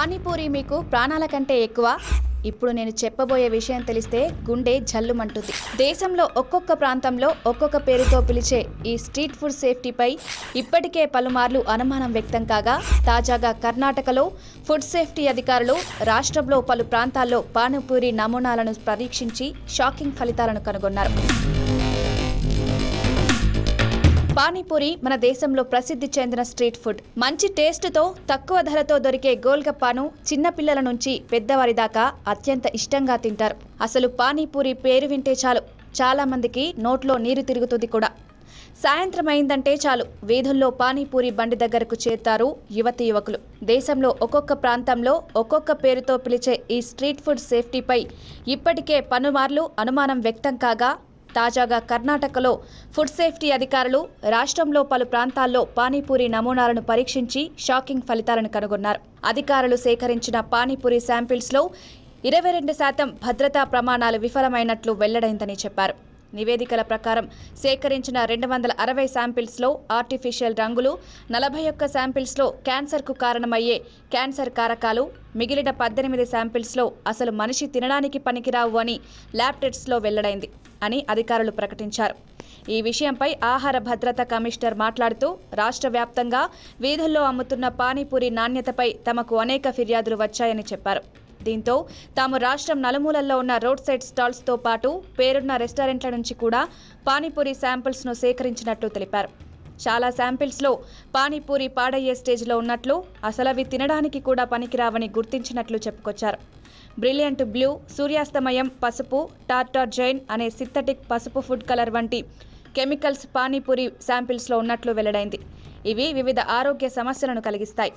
పానీపూరి మీకు ప్రాణాల కంటే ఎక్కువ? ఇప్పుడు నేను చెప్పబోయే విషయం తెలిస్తే గుండె జల్లుమంటుంది. దేశంలో ఒక్కొక్క ప్రాంతంలో ఒక్కొక్క పేరుతో పిలిచే ఈ స్ట్రీట్ ఫుడ్ సేఫ్టీపై ఇప్పటికే పలుమార్లు అనుమానం వ్యక్తం కాగా, తాజాగా కర్ణాటకలో ఫుడ్ సేఫ్టీ అధికారులు రాష్ట్రంలో పలు ప్రాంతాల్లో పానీపూరి నమూనాలను పరీక్షించి షాకింగ్ ఫలితాలను కనుగొన్నారు. పానీపూరి మన దేశంలో ప్రసిద్ధి చెందిన స్ట్రీట్ ఫుడ్. మంచి టేస్ట్తో తక్కువ ధరతో దొరికే గోల్గప్పాను చిన్నపిల్లల నుంచి పెద్దవారి దాకా అత్యంత ఇష్టంగా తింటారు. అసలు పానీపూరి పేరు వింటే చాలు చాలా మందికి నోట్లో నీరు తిరుగుతుంది కూడా. సాయంత్రం అయిందంటే చాలు వీధుల్లో పానీపూరి బండి దగ్గరకు చేరుతారు యువతీ యువకులు. దేశంలో ఒక్కొక్క ప్రాంతంలో ఒక్కొక్క పేరుతో పిలిచే ఈ స్ట్రీట్ ఫుడ్ సేఫ్టీపై ఇప్పటికే పలుమార్లు అనుమానం వ్యక్తం కాగా, తాజాగా కర్ణాటకలో ఫుడ్ సేఫ్టీ అధికారులు రాష్ట్రంలో పలు ప్రాంతాల్లో పానీపూరి నమూనాలను పరీక్షించి షాకింగ్ ఫలితాలను కనుగొన్నారు. అధికారులు సేకరించిన పానీపూరి శాంపిల్స్లో 22% భద్రతా ప్రమాణాలు విఫలమైనట్లు వెల్లడైందని చెప్పారు. నివేదికల ప్రకారం సేకరించిన 260 శాంపిల్స్లో ఆర్టిఫిషియల్ రంగులు, 41 శాంపిల్స్లో క్యాన్సర్కు కారణమయ్యే క్యాన్సర్ కారకాలు, మిగిలిన 18 శాంపిల్స్లో అసలు మనిషి తినడానికి పనికిరావు అని ల్యాబ్ టెస్ట్స్లో వెల్లడైంది అని అధికారులు ప్రకటించారు. ఈ విషయంపై ఆహార భద్రత కమిషనర్ మాట్లాడుతూ, రాష్ట్ర వ్యాప్తంగా వీధుల్లో అమ్ముతున్న పానీపూరి నాణ్యతపై తమకు అనేక ఫిర్యాదులు వచ్చాయని చెప్పారు. దీంతో తాము రాష్ట్రం నలుమూలల్లో ఉన్న రోడ్ సైడ్ స్టాల్స్తో పాటు పేరున్న రెస్టారెంట్ల నుంచి కూడా పానీపూరి శాంపిల్స్ను సేకరించినట్లు తెలిపారు. చాలా శాంపిల్స్లో పానీపూరి పాడయ్యే స్టేజ్లో ఉన్నట్లు, అసలవి తినడానికి కూడా పనికిరావని గుర్తించినట్లు చెప్పుకొచ్చారు. బ్రిలియంట్ బ్లూ, సూర్యాస్తమయం పసుపు, టార్టార్ జైన్ అనే సింథటిక్ పసుపు ఫుడ్ కలర్ వంటి కెమికల్స్ పానీపూరి శాంపిల్స్లో ఉన్నట్లు వెల్లడైంది. ఇవి వివిధ ఆరోగ్య సమస్యలను కలిగిస్తాయి.